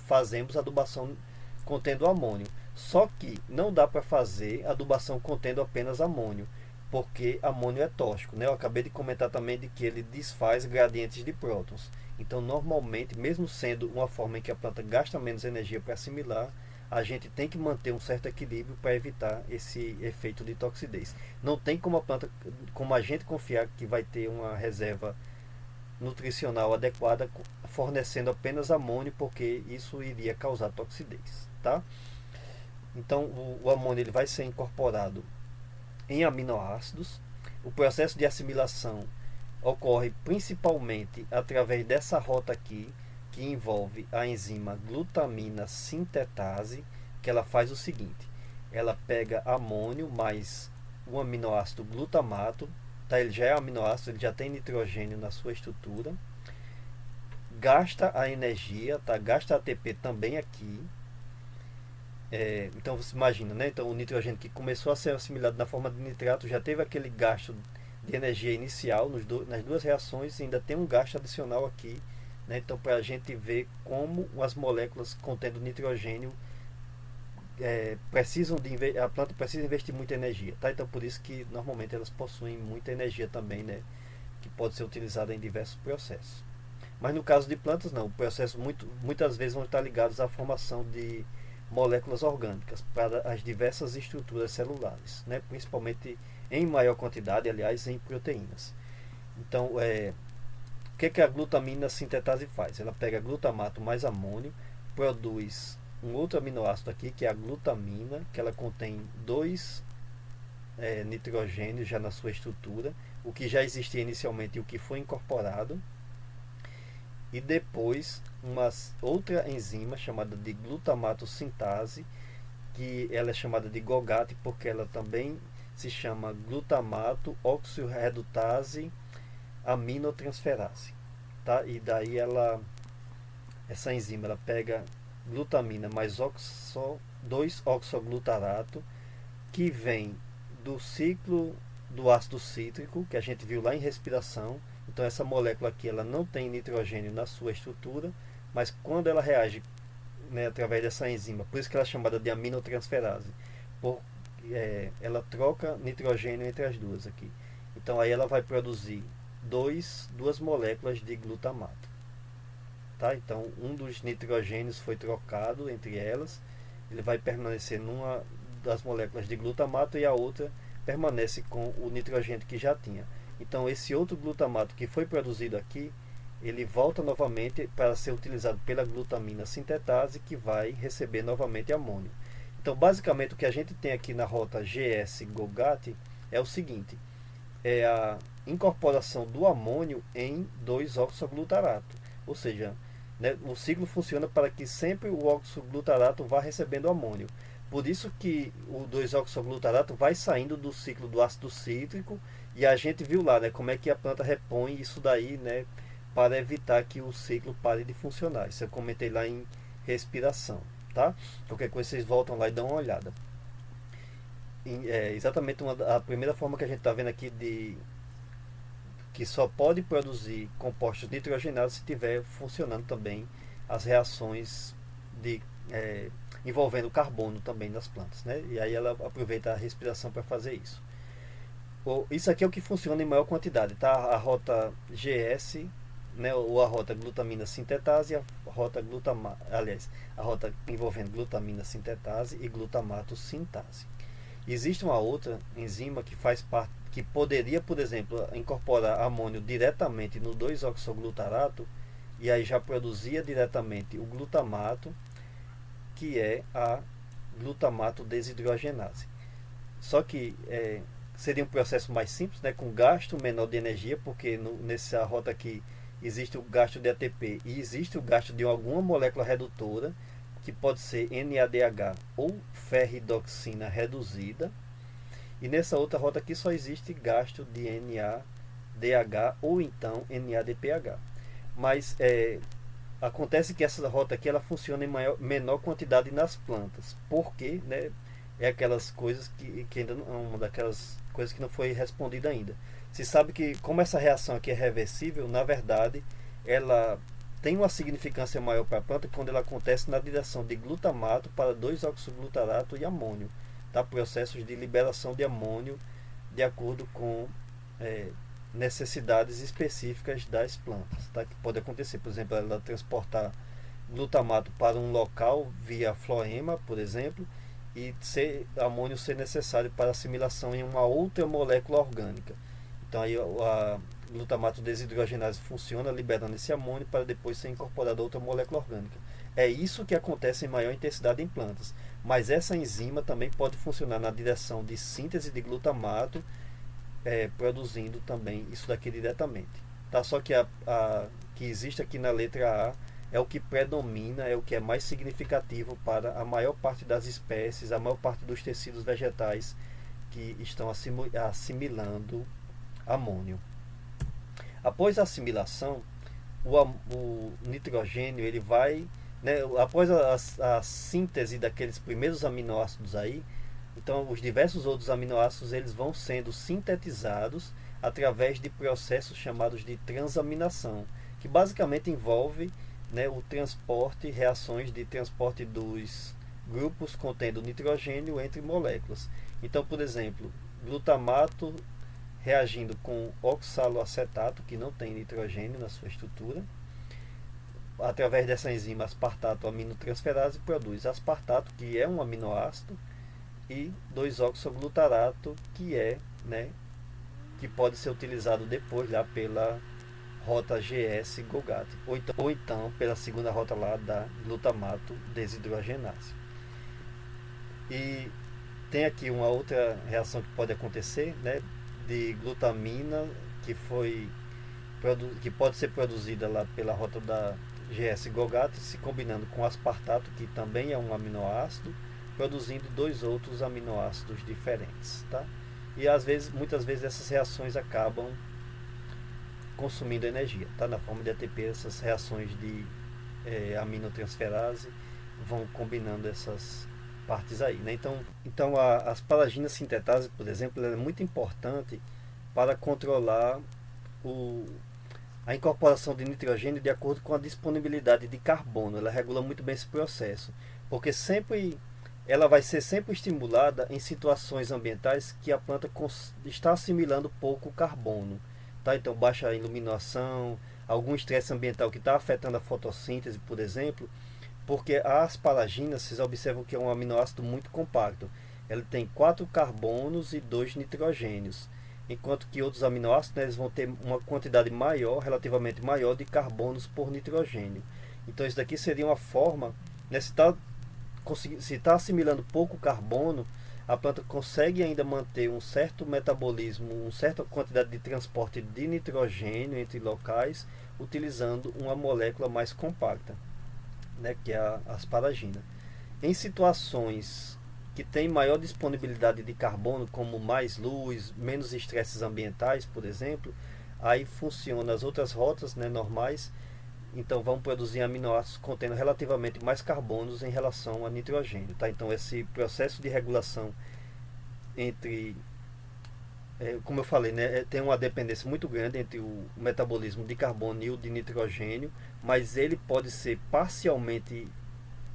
fazemos adubação contendo amônio. Só que não dá para fazer adubação contendo apenas amônio, porque amônio é tóxico, né? Eu acabei de comentar também de que ele desfaz gradientes de prótons. Então, normalmente, mesmo sendo uma forma em que a planta gasta menos energia para assimilar, a gente tem que manter um certo equilíbrio para evitar esse efeito de toxidez. Não tem como como a gente confiar que vai ter uma reserva nutricional adequada fornecendo apenas amônio, porque isso iria causar toxidez, tá? Então, o amônio ele vai ser incorporado em aminoácidos. O processo de assimilação ocorre principalmente através dessa rota aqui, que envolve a enzima glutamina sintetase, que ela faz o seguinte: ela pega amônio mais o aminoácido glutamato, tá? Ele já é aminoácido, ele já tem nitrogênio na sua estrutura, gasta a energia, tá? Gasta ATP também aqui. Então você imagina, né? Então o nitrogênio que começou a ser assimilado na forma de nitrato já teve aquele gasto de energia inicial nas duas reações, e ainda tem um gasto adicional aqui, né? Então, para a gente ver como as moléculas contendo nitrogênio a planta precisa investir muita energia, tá? Então por isso que normalmente elas possuem muita energia também, né? Que pode ser utilizada em diversos processos. Mas no caso de plantas não, o processo muitas vezes vão estar ligados à formação de moléculas orgânicas para as diversas estruturas celulares, né? Principalmente em maior quantidade, aliás, em proteínas. Então, o que a glutamina sintetase faz? Ela pega glutamato mais amônio, produz um outro aminoácido aqui, que é a glutamina, que ela contém dois nitrogênios já na sua estrutura, o que já existia inicialmente e o que foi incorporado, e depois uma outra enzima chamada de glutamato sintase, que ela é chamada de GOGAT porque ela também se chama glutamato oxirredutase aminotransferase, tá? E daí essa enzima ela pega glutamina mais 2-oxoglutarato, que vem do ciclo do ácido cítrico, que a gente viu lá em respiração. Então essa molécula aqui ela não tem nitrogênio na sua estrutura, mas quando ela reage, né, através dessa enzima, por isso que ela é chamada de aminotransferase, ela troca nitrogênio entre as duas aqui. Então aí ela vai produzir duas moléculas de glutamato. Tá? Então um dos nitrogênios foi trocado entre elas, ele vai permanecer numa das moléculas de glutamato e a outra permanece com o nitrogênio que já tinha. Então esse outro glutamato que foi produzido aqui, ele volta novamente para ser utilizado pela glutamina sintetase, que vai receber novamente amônio. Então Então, basicamente, o que a gente tem aqui na rota GS-GOGAT é o seguinte: é a incorporação do amônio em 2-oxoglutarato. Ou seja, né, o ciclo funciona para que sempre o oxoglutarato vá recebendo amônio. Por isso que o 2-oxoglutarato vai saindo do ciclo do ácido cítrico, e a gente viu lá, né, como é que a planta repõe isso daí, né, para evitar que o ciclo pare de funcionar. Isso eu comentei lá em respiração, tá? Qualquer coisa vocês voltam lá e dão uma olhada. É exatamente a primeira forma que a gente está vendo aqui de que só pode produzir compostos nitrogenados se tiver funcionando também as reações de, envolvendo carbono também nas plantas, né? E aí ela aproveita a respiração para fazer isso. Isso aqui é o que funciona em maior quantidade, tá? A rota GS, né, ou a rota glutamina sintetase e a rota a rota envolvendo glutamina sintetase e glutamato sintase. Existe uma outra enzima que faz parte, que poderia, por exemplo, incorporar amônio diretamente no 2-oxoglutarato e aí já produzia diretamente o glutamato, que é a glutamato desidrogenase. Só que seria um processo mais simples, né, com gasto menor de energia, porque nessa rota aqui existe o gasto de ATP e existe o gasto de alguma molécula redutora, que pode ser NADH ou ferridoxina reduzida. E nessa outra rota aqui só existe gasto de NADH ou então NADPH. Mas acontece que essa rota aqui ela funciona em menor quantidade nas plantas. Porque, né, é aquelas coisas que ainda não, uma daquelas coisas que não foi respondida ainda. Se sabe que como essa reação aqui é reversível, na verdade, ela tem uma significância maior para a planta quando ela acontece na direção de glutamato para 2-oxoglutarato e amônio, tá? Processos de liberação de amônio de acordo com necessidades específicas das plantas, tá? Que pode acontecer, por exemplo, ela transportar glutamato para um local via floema, por exemplo, e amônio ser necessário para assimilação em uma outra molécula orgânica. Então aí a glutamato desidrogenase funciona liberando esse amônio para depois ser incorporado a outra molécula orgânica. É isso que acontece em maior intensidade em plantas. Mas essa enzima também pode funcionar na direção de síntese de glutamato, produzindo também isso daqui diretamente. Tá? Só que a que existe aqui na letra A é o que predomina, é o que é mais significativo para a maior parte das espécies, a maior parte dos tecidos vegetais que estão assimilando amônio. Após a assimilação, o nitrogênio ele vai, né, após a síntese daqueles primeiros aminoácidos aí, então os diversos outros aminoácidos eles vão sendo sintetizados através de processos chamados de transaminação, que basicamente envolve, né, o transporte, reações de transporte dos grupos contendo nitrogênio entre moléculas. Então, por exemplo, glutamato reagindo com oxaloacetato, que não tem nitrogênio na sua estrutura, através dessa enzima aspartato aminotransferase produz aspartato, que é um aminoácido, e 2-oxoglutarato, que né, que pode ser utilizado depois lá pela rota GS-GOGAT, ou então pela segunda rota lá da glutamato desidrogenase. E tem aqui uma outra reação que pode acontecer, né, de glutamina que pode ser produzida lá pela rota da GS-GOGAT, se combinando com aspartato, que também é um aminoácido, produzindo dois outros aminoácidos diferentes, tá? E muitas vezes essas reações acabam consumindo energia, tá? Na forma de ATP, essas reações de aminotransferase vão combinando essas partes aí, né? Então a asparaginas sintetase, por exemplo, ela é muito importante para controlar a incorporação de nitrogênio de acordo com a disponibilidade de carbono. Ela regula muito bem esse processo, porque ela vai ser sempre estimulada em situações ambientais que a planta está assimilando pouco carbono, tá? Então baixa iluminação, algum estresse ambiental que está afetando a fotossíntese, por exemplo, porque a asparagina, vocês observam que é um aminoácido muito compacto. Ele tem 4 carbonos e 2 nitrogênios, enquanto que outros aminoácidos, né, eles vão ter uma quantidade maior, relativamente maior, de carbonos por nitrogênio. Então isso daqui seria uma forma, né, se está se está assimilando pouco carbono, a planta consegue ainda manter um certo metabolismo, uma certa quantidade de transporte de nitrogênio entre locais, utilizando uma molécula mais compacta, né, que é a asparagina. Em situações que tem maior disponibilidade de carbono, como mais luz, menos estresses ambientais, por exemplo, aí funciona as outras rotas, né, normais, então vão produzir aminoácidos contendo relativamente mais carbonos em relação a nitrogênio. Tá? Então esse processo de regulação entre, como eu falei, né, tem uma dependência muito grande entre o metabolismo de carbono e o de nitrogênio, mas ele pode ser parcialmente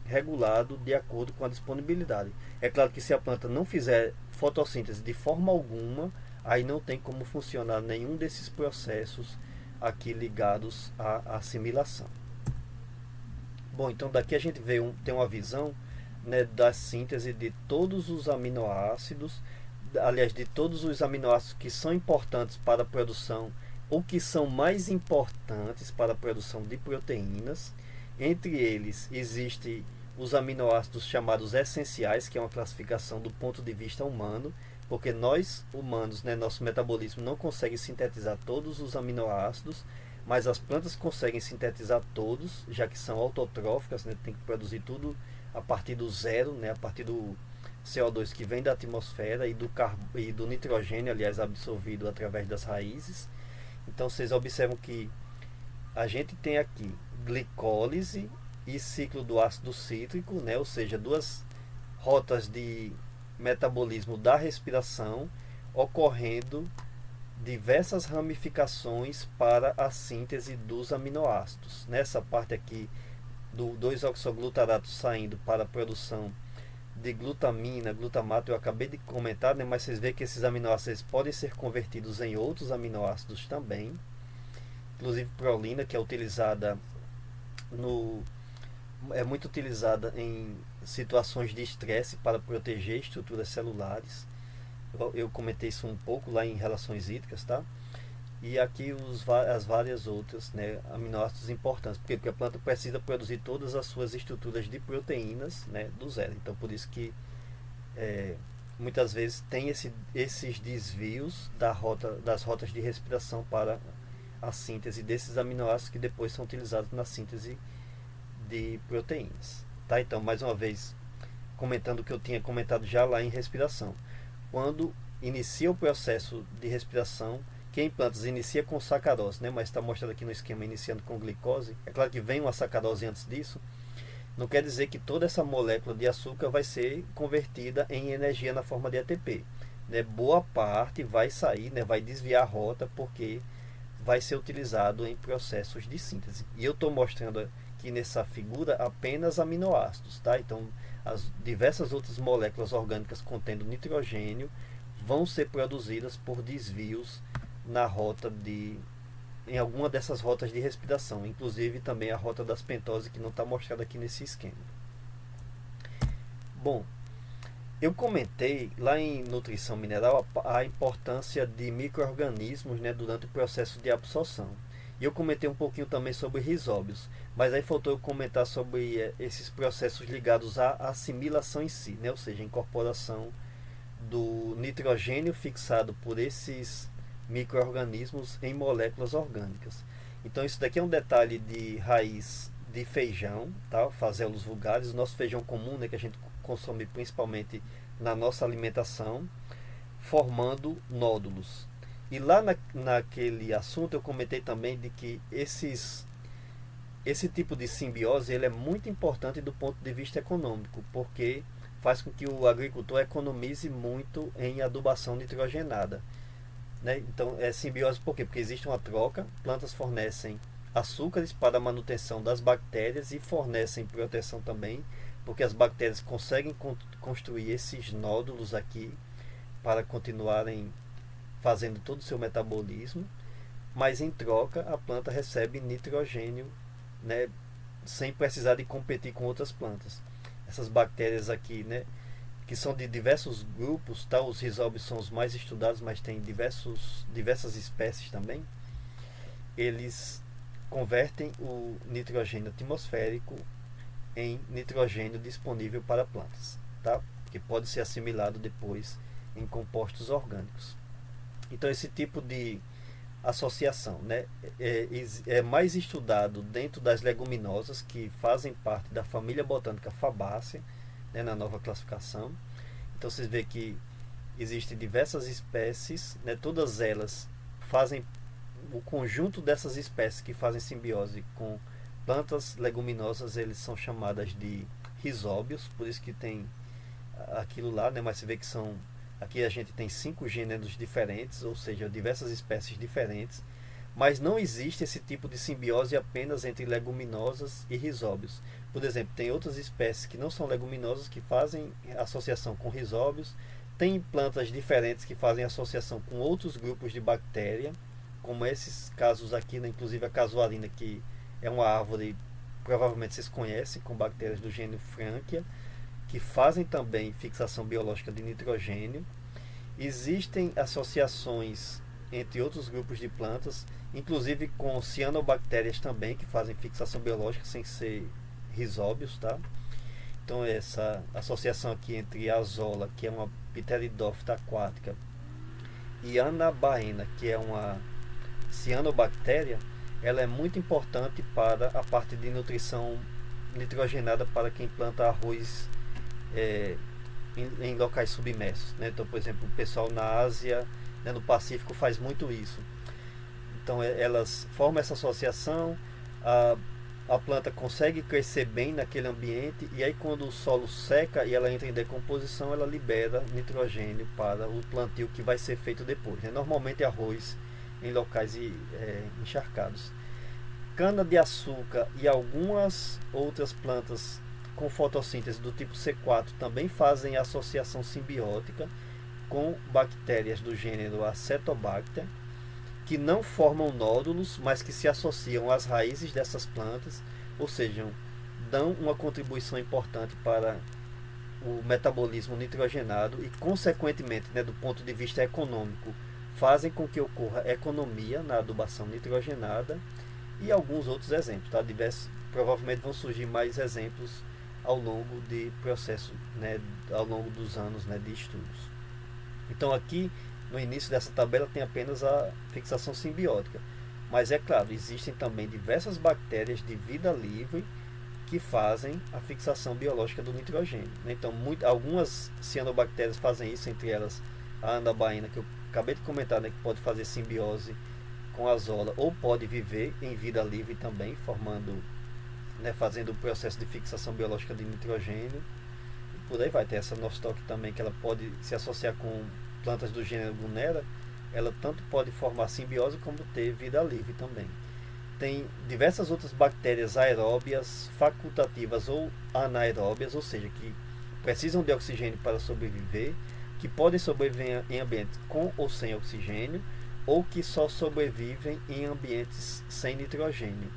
regulado de acordo com a disponibilidade. É claro que se a planta não fizer fotossíntese de forma alguma, aí não tem como funcionar nenhum desses processos aqui ligados à assimilação. Bom, então daqui a gente tem uma visão, né, da síntese de todos os aminoácidos, aliás, de todos os aminoácidos que são importantes para a produção ou que são mais importantes para a produção de proteínas. Entre eles existe os aminoácidos chamados essenciais, que é uma classificação do ponto de vista humano, porque nós humanos, né, nosso metabolismo não consegue sintetizar todos os aminoácidos, mas as plantas conseguem sintetizar todos, já que são autotróficas, né, tem que produzir tudo a partir do zero, né, a partir do CO2 que vem da atmosfera e do nitrogênio, aliás, absorvido através das raízes. Então vocês observam que a gente tem aqui glicólise e ciclo do ácido cítrico, né? Ou seja, duas rotas de metabolismo da respiração, ocorrendo diversas ramificações para a síntese dos aminoácidos. Nessa parte aqui do 2-oxoglutarato saindo para a produção de glutamina, glutamato, eu acabei de comentar, né? Mas vocês veem que esses aminoácidos podem ser convertidos em outros aminoácidos também, inclusive prolina, que é utilizada é muito utilizada em situações de estresse para proteger estruturas celulares. Eu comentei isso um pouco lá em relações hídricas, tá? E aqui as várias outras, né, aminoácidos importantes, porque a planta precisa produzir todas as suas estruturas de proteínas, né, do zero. Então por isso que muitas vezes tem esses desvios das rotas de respiração para a síntese desses aminoácidos que depois são utilizados na síntese de proteínas. Tá? Então, mais uma vez, comentando o que eu tinha comentado já lá em respiração. Quando inicia o processo de respiração, que em plantas inicia com sacarose, né? Mas está mostrado aqui no esquema iniciando com glicose. É claro que vem uma sacarose antes disso. Não quer dizer que toda essa molécula de açúcar vai ser convertida em energia na forma de ATP. Né? Boa parte vai sair, né? Vai desviar a rota, porque vai ser utilizado em processos de síntese. E eu estou mostrando aqui nessa figura apenas aminoácidos, tá? Então, as diversas outras moléculas orgânicas contendo nitrogênio vão ser produzidas por desvios na rota em alguma dessas rotas de respiração, inclusive também a rota das pentose, que não está mostrada aqui nesse esquema. Bom, eu comentei lá em nutrição mineral a importância de micro-organismos, né, durante o processo de absorção. E eu comentei um pouquinho também sobre risóbios, mas aí faltou eu comentar sobre esses processos ligados à assimilação em si, né, ou seja, a incorporação do nitrogênio fixado por esses micro-organismos em moléculas orgânicas. Então isso daqui é um detalhe de raiz de feijão, tá? Fazelos vulgares, o nosso feijão comum, né, que a gente consome principalmente na nossa alimentação, formando nódulos. E lá naquele assunto eu comentei também de que esse tipo de simbiose ele é muito importante do ponto de vista econômico, porque faz com que o agricultor economize muito em adubação nitrogenada. Né? Então é simbiose por quê? Porque existe uma troca, plantas fornecem açúcares para a manutenção das bactérias e fornecem proteção também, porque as bactérias conseguem construir esses nódulos aqui para continuarem fazendo todo o seu metabolismo, mas em troca a planta recebe nitrogênio, né, sem precisar de competir com outras plantas. Essas bactérias aqui, né, que são de diversos grupos, tá? Os risóbios são os mais estudados, mas tem diversas espécies também. Eles convertem o nitrogênio atmosférico em nitrogênio disponível para plantas, tá? Que pode ser assimilado depois em compostos orgânicos. Então esse tipo de associação, né, é mais estudado dentro das leguminosas que fazem parte da família botânica Fabaceae, né, na nova classificação. Então vocês vê que existem diversas espécies, né, todas elas fazem o conjunto dessas espécies que fazem simbiose com plantas leguminosas, eles são chamadas de rizóbios, por isso que tem aquilo lá, né, mas você vê que são. Aqui a gente tem 5 gêneros diferentes, ou seja, diversas espécies diferentes, mas não existe esse tipo de simbiose apenas entre leguminosas e rizóbios. Por exemplo, tem outras espécies que não são leguminosas que fazem associação com rizóbios, tem plantas diferentes que fazem associação com outros grupos de bactéria, como esses casos aqui, né, inclusive a casuarina, que é uma árvore, provavelmente vocês conhecem, com bactérias do gênero Frankia, que fazem também fixação biológica de nitrogênio. Existem associações entre outros grupos de plantas, inclusive com cianobactérias também, que fazem fixação biológica sem ser rizóbios, tá? Então essa associação aqui entre azola, que é uma pteridófita aquática, e anabaena, que é uma cianobactéria, ela é muito importante para a parte de nutrição nitrogenada para quem planta arroz em locais submersos, né? Então, por exemplo, o pessoal na Ásia, né, no Pacífico faz muito isso. Então elas formam essa associação, a planta consegue crescer bem naquele ambiente, e aí quando o solo seca e ela entra em decomposição, ela libera nitrogênio para o plantio que vai ser feito depois, né? Normalmente arroz em locais encharcados. Cana de açúcar e algumas outras plantas com fotossíntese do tipo C4 também fazem associação simbiótica com bactérias do gênero Acetobacter, que não formam nódulos, mas que se associam às raízes dessas plantas, ou seja, dão uma contribuição importante para o metabolismo nitrogenado e, consequentemente, né, do ponto de vista econômico, fazem com que ocorra economia na adubação nitrogenada, e alguns outros exemplos, tá? Diversos, provavelmente vão surgir mais exemplos ao longo de processo, né, ao longo dos anos, né, de estudos. Então aqui no início dessa tabela tem apenas a fixação simbiótica, mas é claro, existem também diversas bactérias de vida livre que fazem a fixação biológica do nitrogênio, né? Então algumas cianobactérias fazem isso, entre elas a anabaena, que eu acabei de comentar, né, que pode fazer simbiose com azola, ou pode viver em vida livre também, formando, né, fazendo o processo de fixação biológica de nitrogênio. E por aí vai. Ter essa nostoc também, que ela pode se associar com plantas do gênero Gunera. Ela tanto pode formar simbiose como ter vida livre também. Tem diversas outras bactérias aeróbias, facultativas ou anaeróbias, ou seja, que precisam de oxigênio para sobreviver, que podem sobreviver em ambientes com ou sem oxigênio, ou que só sobrevivem em ambientes sem nitrogênio.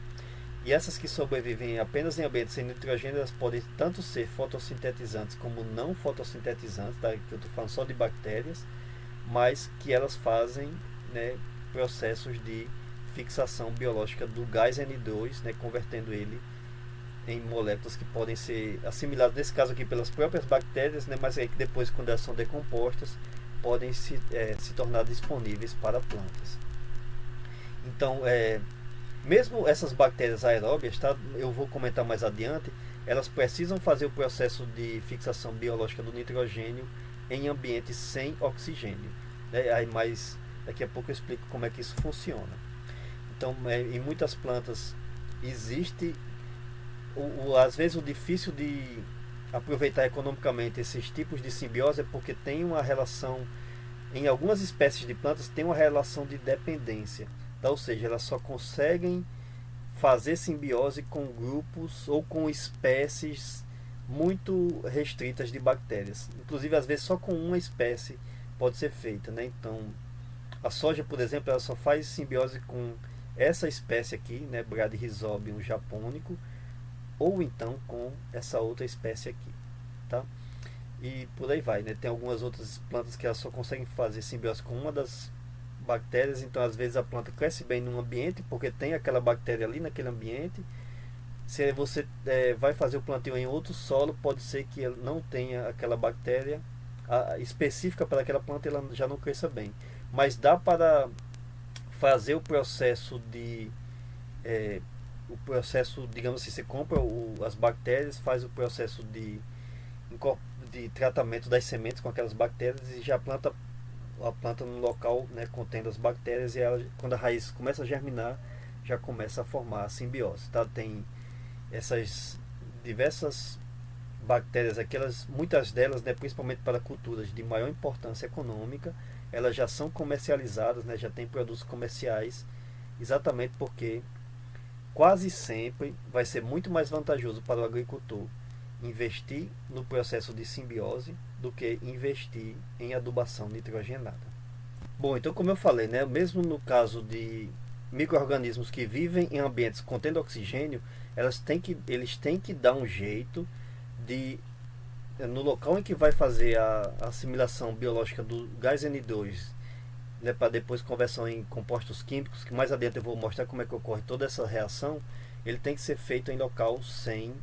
E essas que sobrevivem apenas em ambientes sem nitrogênio, elas podem tanto ser fotossintetizantes como não fotossintetizantes, tá? Que eu estou falando só de bactérias, mas que elas fazem, né, processos de fixação biológica do gás N2, né, convertendo ele em moléculas que podem ser assimiladas, nesse caso aqui, pelas próprias bactérias, né, mas aí que depois, quando elas são decompostas, podem se tornar disponíveis para plantas. Então, mesmo essas bactérias aeróbias, tá, eu vou comentar mais adiante, elas precisam fazer o processo de fixação biológica do nitrogênio em ambientes sem oxigênio, né? Aí mais daqui a pouco eu explico como é que isso funciona. Então, em muitas plantas existe, às vezes, o difícil de aproveitar economicamente esses tipos de simbiose é porque tem uma relação, em algumas espécies de plantas tem uma relação de dependência, tá? Ou seja, elas só conseguem fazer simbiose com grupos ou com espécies muito restritas de bactérias, inclusive às vezes só com uma espécie pode ser feita, né? Então a soja, por exemplo, ela só faz simbiose com essa espécie aqui, né, Bradyrhizobium japônico, ou então com essa outra espécie aqui, tá? E por aí vai, né? Tem algumas outras plantas que elas só conseguem fazer simbiose com uma das bactérias, então às vezes a planta cresce bem num ambiente porque tem aquela bactéria ali naquele ambiente, Se você vai fazer o plantio em outro solo, pode ser que ele não tenha aquela bactéria específica para aquela planta, ela já não cresça bem. Mas dá para fazer o processo é, digamos assim, você compra as bactérias, faz o processo de tratamento das sementes com aquelas bactérias e já planta a planta no local, né, contendo as bactérias, e ela, quando a raiz começa a germinar, já começa a formar a simbiose, tá? Tem essas diversas bactérias, aquelas, muitas delas, né, principalmente para culturas de maior importância econômica, elas já são comercializadas, né, já tem produtos comerciais, exatamente porque quase sempre vai ser muito mais vantajoso para o agricultor investir no processo de simbiose do que investir em adubação nitrogenada. Bom, então como eu falei, né, mesmo no caso de micro-organismos que vivem em ambientes contendo oxigênio, eles têm que dar um jeito de, no local em que vai fazer a assimilação biológica do gás N2, né, para depois conversão em compostos químicos, que mais adiante eu vou mostrar como é que ocorre toda essa reação, ele tem que ser feito em local sem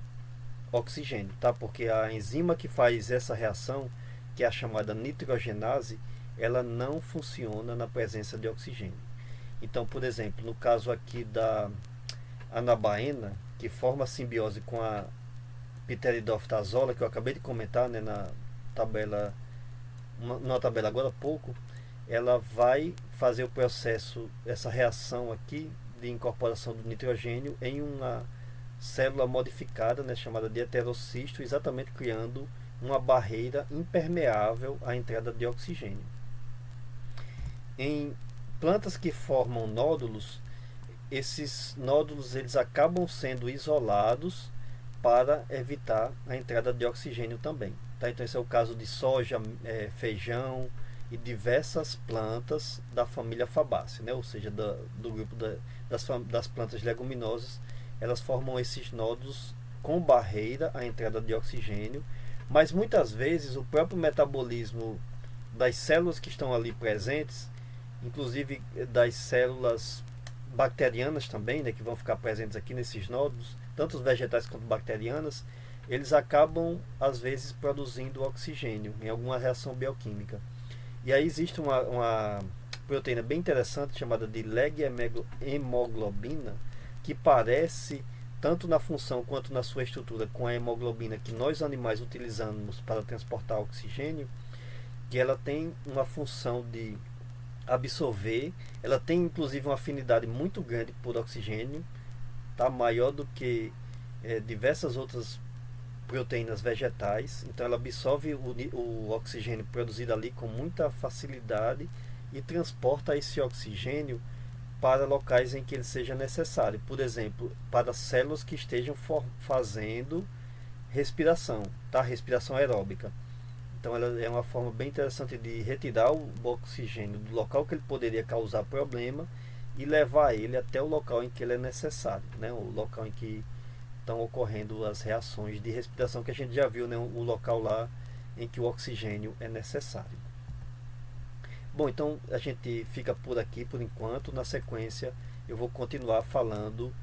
oxigênio, tá? Porque a enzima que faz essa reação, que é a chamada nitrogenase, ela não funciona na presença de oxigênio. Então, por exemplo, no caso aqui da anabaena, que forma a simbiose com a pteridophthazola, que eu acabei de comentar, né, na tabela, numa tabela agora há pouco, ela vai fazer o processo, essa reação aqui de incorporação do nitrogênio em uma célula modificada, né, chamada de heterocisto, exatamente criando uma barreira impermeável à entrada de oxigênio. Em plantas que formam nódulos, esses nódulos eles acabam sendo isolados para evitar a entrada de oxigênio também. Tá? Então esse é o caso de soja, feijão e diversas plantas da família Fabaceae, né? Ou seja, do grupo das plantas leguminosas. Elas formam esses nódulos com barreira à entrada de oxigênio, mas muitas vezes o próprio metabolismo das células que estão ali presentes, inclusive das células bacterianas também, né, que vão ficar presentes aqui nesses nódulos, tanto os vegetais quanto bacterianas, eles acabam às vezes produzindo oxigênio em alguma reação bioquímica. E aí existe uma proteína bem interessante chamada de leg-hemoglobina, que parece, tanto na função quanto na sua estrutura, com a hemoglobina que nós animais utilizamos para transportar oxigênio, que ela tem uma função de absorver, ela tem inclusive uma afinidade muito grande por oxigênio, tá? Maior do que diversas outras proteínas vegetais, então ela absorve o oxigênio produzido ali com muita facilidade e transporta esse oxigênio para locais em que ele seja necessário, por exemplo, para células que estejam fazendo respiração, tá? Respiração aeróbica. Então ela é uma forma bem interessante de retirar o oxigênio do local que ele poderia causar problema e levar ele até o local em que ele é necessário, né? O local em que estão ocorrendo as reações de respiração, que a gente já viu, né? O local lá em que o oxigênio é necessário. Bom, então a gente fica por aqui por enquanto. Na sequência eu vou continuar falando,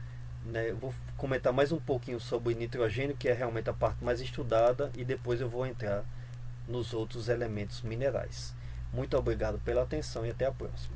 né, eu vou comentar mais um pouquinho sobre nitrogênio, que é realmente a parte mais estudada, e depois eu vou entrar nos outros elementos minerais. Muito obrigado pela atenção e até a próxima.